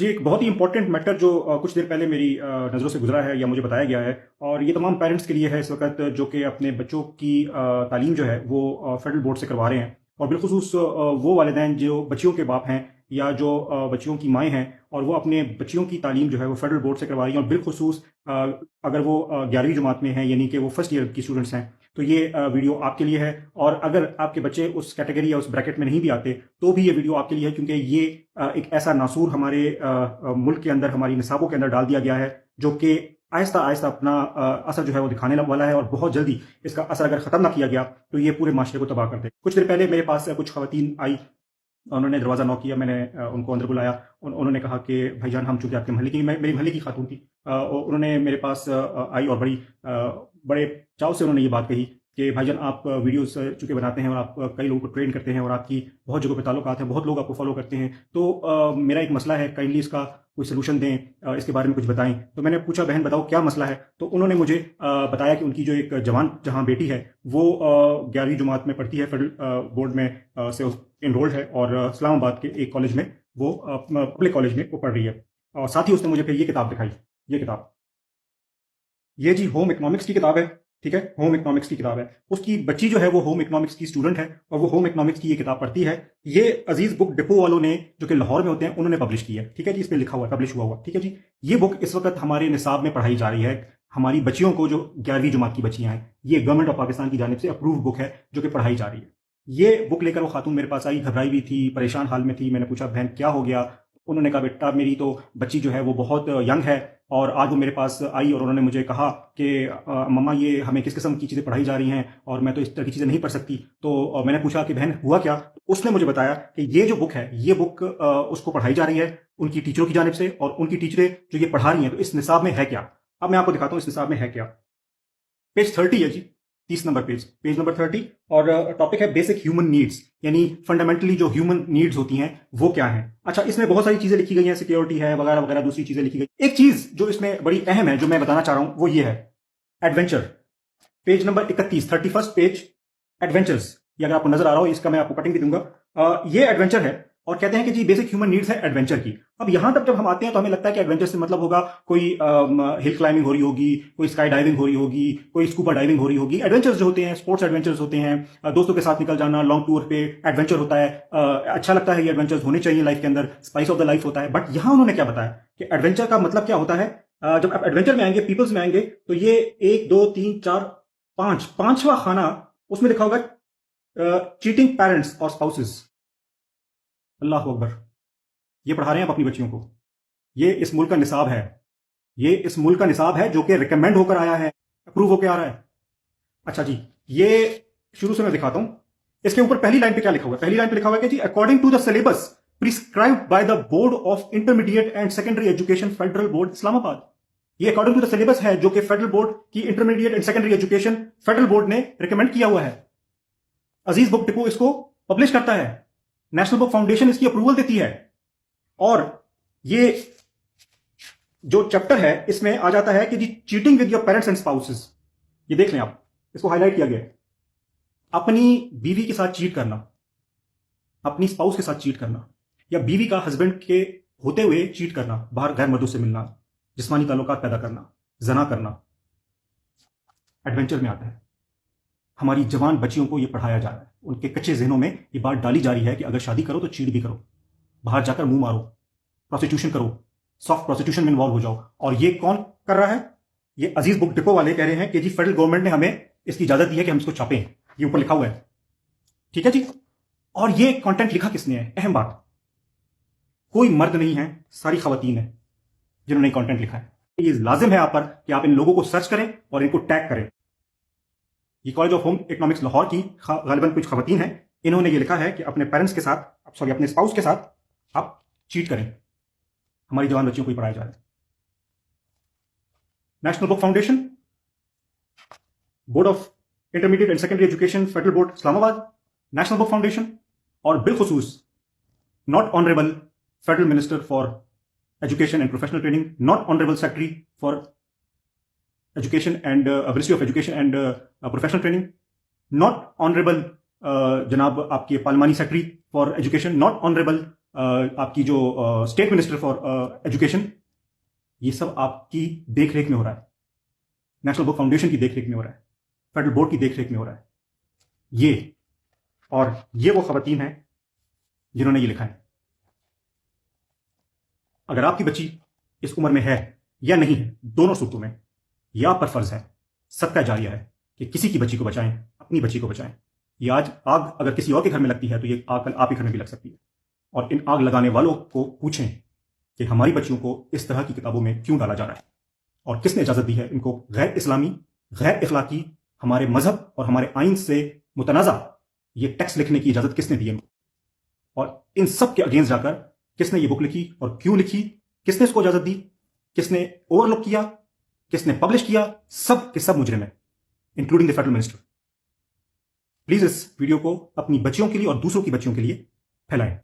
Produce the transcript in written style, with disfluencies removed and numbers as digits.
जी, एक बहुत ही important matter जो कुछ देर पहले मेरी नज़रों से गुजरा है या मुझे बताया गया है, और ये तमाम पेरेंट्स के लिए है इस वक्त जो कि अपने बच्चों की तालीम जो है वो फेडरल बोर्ड से करवा रहे हैं, और बिलखुसूस वो वालिदैन जो बच्चियों के बाप हैं या जो बच्चियों की माएँ हैं और वो अपने बच्चियों की तालीम जो है वो फेडरल बोर्ड से करवा रही हैं, और बिलखुसूस अगर वो 11वीं जमात में हैं, यानी कि वो फर्स्ट ईयर की स्टूडेंट्स हैं, तो ये वीडियो आपके लिए है। और अगर आपके बच्चे उस कैटेगरी या उस ब्रैकेट में नहीं भी आते तो भी ये वीडियो आपके लिए है, क्योंकि ये एक ऐसा नासूर हमारे मुल्क के अंदर, हमारी निसाबों के अंदर डाल दिया गया है, जो कि आहिस्ता आहिस्ता अपना असर जो है वो दिखाने वाला है, और बहुत जल्दी इसका असर अगर ख़त्म ना किया गया तो ये पूरे माशरे को तबाह कर दे। कुछ देर पहले मेरे पास कुछ ख़वातीन आई, उन्होंने दरवाज़ा नॉक किया, मैंने उनको अंदर बुलाया। उन्होंने कहा कि भाईजान हम चूँकि आपके महल्ले की, मेरी महल्ले की खातून थी, उन्होंने मेरे पास आई और बड़े चाव से उन्होंने ये बात कही कि भाईजान आप वीडियोस चूँकि बनाते हैं और आप कई लोगों को ट्रेन करते हैं और आपकी बहुत जगहों पे ताल्लुकात हैं, बहुत लोग आपको फॉलो करते हैं, तो मेरा एक मसला है, काइंडली इसका कोई सलूशन दें, इसके बारे में कुछ बताएं। तो मैंने पूछा बहन बताओ क्या मसला है, तो उन्होंने मुझे बताया कि उनकी जो एक जवान जहाँ बेटी है वो 11वीं जमात में पढ़ती है, फेडरल बोर्ड में से इनरोल्ड है, और इस्लामाबाद के एक कॉलेज में वो पब्लिक कॉलेज में वो पढ़ रही है। और साथ ही उसने मुझे फिर ये किताब दिखाई, ये किताब, ये जी होम इकोनॉमिक्स की किताब है, ठीक है, होम इकोनॉमिक्स की किताब है। उसकी बच्ची जो है वो होम इकोनॉमिक्स की स्टूडेंट है, और वो होम इकोनॉमिक्स की ये किताब पढ़ती है। ये अजीज बुक डिपो वालों ने, जो कि लाहौर में होते हैं, उन्होंने पब्लिश की है, ठीक है जी, इसमें लिखा हुआ है, पब्लिश हुआ, ठीक है जी। ये बुक इस वक्त हमारे निसाब में पढ़ाई जा रही है, हमारी बच्चियों को, जो 11वीं जमात की बच्चियां हैं, ये गवर्नमेंट ऑफ पाकिस्तान की जानिब से अप्रूव बुक है जो कि पढ़ाई जा रही है। ये बुक लेकर वो खातून मेरे पास आई, घबराई हुई थी, परेशान हाल में थी। मैंने पूछा बहन क्या हो गया? उन्होंने कहा बेटा मेरी तो बच्ची जो है वो बहुत यंग है, और आज वो मेरे पास आई और उन्होंने मुझे कहा कि मम्मा ये हमें किस किस्म की चीज़ें पढ़ाई जा रही हैं और मैं तो इस तरह की चीज़ें नहीं पढ़ सकती। तो मैंने पूछा कि बहन हुआ क्या? उसने मुझे बताया कि ये जो बुक है, ये बुक उसको पढ़ाई जा रही है उनकी टीचरों की जानिब से, और उनकी टीचरें जो ये पढ़ा रही हैं, तो इस निसाब में है क्या। अब मैं आपको दिखाता हूँ इस निसाब में है क्या। पेज 30 है जी, 30 नंबर पेज, पेज नंबर 30, और टॉपिक है बेसिक ह्यूमन नीड्स, यानी फंडामेंटली जो ह्यूमन नीड्स होती हैं वो क्या हैं। अच्छा, इसमें बहुत सारी चीजें लिखी गई हैं, सिक्योरिटी है वगैरह वगैरह, दूसरी चीजें लिखी गई। एक चीज जो इसमें बड़ी अहम है, जो मैं बताना चाह रहा हूं, वो ये है adventure. Page number 31, 31 page, adventures. ये अगर आपको नजर आ रहा हो, इसका मैं आपको कटिंग भी दूंगा। ये एडवेंचर है, और कहते हैं कि जी बेसिक ह्यूमन नीड्स है एडवेंचर की। अब यहां तक जब हम आते हैं तो हमें लगता है कि एडवेंचर से मतलब होगा कोई हिल क्लाइंबिंग हो रही होगी, कोई स्काई डाइविंग हो रही होगी, कोई स्कूबा डाइविंग हो रही होगी। एडवेंचर्स जो होते हैं स्पोर्ट्स एडवेंचर्स होते हैं, दोस्तों के साथ निकल जाना, लॉन्ग टूर पे एडवेंचर होता है। अच्छा लगता है, ये एडवेंचर्स होने चाहिए लाइफ के अंदर, स्पाइस ऑफ द लाइफ होता है। बट यहां उन्होंने क्या बताया कि एडवेंचर का मतलब क्या होता है। जब आप एडवेंचर में आएंगे, पीपल्स में आएंगे, तो ये 1 2 3 4 5, पांचवा खाना, उसमें लिखा होगा चीटिंग पेरेंट्स और स्पाउसेस। अल्लाह अकबर, ये पढ़ा रहे हैं आप अपनी बच्चियों को। ये इस मुल्क का निसाब है, ये इस मुल्क का निसाब है जो कि रिकमेंड होकर आया है, अप्रूव होकर आ रहा है। अच्छा जी, ये शुरू से मैं दिखाता हूं। इसके ऊपर पहली लाइन पे क्या लिखा हुआ है? पहली लाइन पे लिखा हुआ है कि जी according to the syllabus prescribed by the board of intermediate and secondary education federal board Islamabad. ये अकॉर्डिंग टू द सिलेबस है जो कि फेडरल बोर्ड की intermediate and secondary education federal board ने रिकमेंड किया हुआ है। अजीज बुक डिपो इसको पब्लिश करता है, नेशनल बुक फाउंडेशन इसकी अप्रूवल देती है, और ये जो चैप्टर है इसमें आ जाता है कि जी cheating with your parents and spouses. ये देख लें आप, इसको हाईलाइट किया गया है। अपनी बीवी के साथ चीट करना, अपनी स्पाउस के साथ चीट करना, या बीवी का हस्बैंड के होते हुए चीट करना, बाहर गैर मर्दों से मिलना, जिस्मानी ताल्लुकात पैदा करना, जना करना, एडवेंचर में आता है। हमारी जवान बच्चियों को यह पढ़ाया जा रहा है, उनके कच्चे जहनों में ये बात डाली जा रही है कि अगर शादी करो तो चीट भी करो, बाहर जाकर मुंह मारो, प्रोस्टिट्यूशन करो, सॉफ्ट प्रोस्टिट्यूशन में इन्वॉल्व हो जाओ। और ये कौन कर रहा है? ये अजीज बुक डिपो वाले कह रहे हैं कि जी फेडरल गवर्नमेंट ने हमें इसकी इजाजत दी है कि हम इसको छापें, ये ऊपर लिखा हुआ है, ठीक है जी। और ये कंटेंट लिखा किसने है? अहम बात, कोई मर्द नहीं है, सारी खवातीन है जिन्होंने कंटेंट लिखा है। ये लाजिम है आप पर कि आप इन लोगों को सर्च करें और इनको टैग करें। ये college of home economics Lahore की गालिबन कुछ खवातीन हैं, इन्होंने ये लिखा है कि अपने पेरेंट्स के साथ, सॉरी अपने स्पाउस के साथ आप चीट करें, हमारी जवान बच्चियों को ही पढ़ाया जा रहा है। National book foundation, board of intermediate and secondary education federal board Islamabad, national book foundation, और बिलखुसूस not honourable federal minister for education and professional training, not honourable secretary for education and ministry of education and professional training, not honourable जनाब आपके पार्लिमानी secretary for education, not honourable آپ کی جو state minister for education, یہ سب آپ کی دیکھ ریکھ میں ہو رہا ہے، نیشنل بک فاؤنڈیشن کی دیکھ ریکھ میں ہو رہا ہے، فیڈرل بورڈ کی دیکھ ریکھ میں ہو رہا ہے. یہ وہ خواتین ہیں جنہوں نے یہ لکھا ہے. اگر آپ کی بچی اس عمر میں ہے یا نہیں ہے، دونوں صورتوں میں یہ آپ پر فرض ہے، صدقہ جاریہ ہے کہ کسی کی بچی کو بچائیں، اپنی بچی کو بچائیں. یہ آگ اگر کسی اور کے گھر میں لگتی ہے تو یہ آگ کل آپ کے گھر میں بھی لگ سکتی ہے. اور ان آگ لگانے والوں کو پوچھیں کہ ہماری بچیوں کو اس طرح کی کتابوں میں کیوں ڈالا جا رہا ہے، اور کس نے اجازت دی ہے ان کو غیر اسلامی، غیر اخلاقی، ہمارے مذہب اور ہمارے آئین سے متنازع یہ ٹیکسٹ لکھنے کی اجازت کس نے دی ہے، اور ان سب کے اگینسٹ جا کر کس نے یہ بک لکھی اور کیوں لکھی، کس نے اس کو اجازت دی، کس نے اوور لک کیا، کس نے پبلش کیا، سب کے سب مجرم ہیں، including the federal minister. Please اس ویڈیو کو اپنی بچیوں کے لیے اور دوسروں کی بچیوں کے لیے پھیلائیں.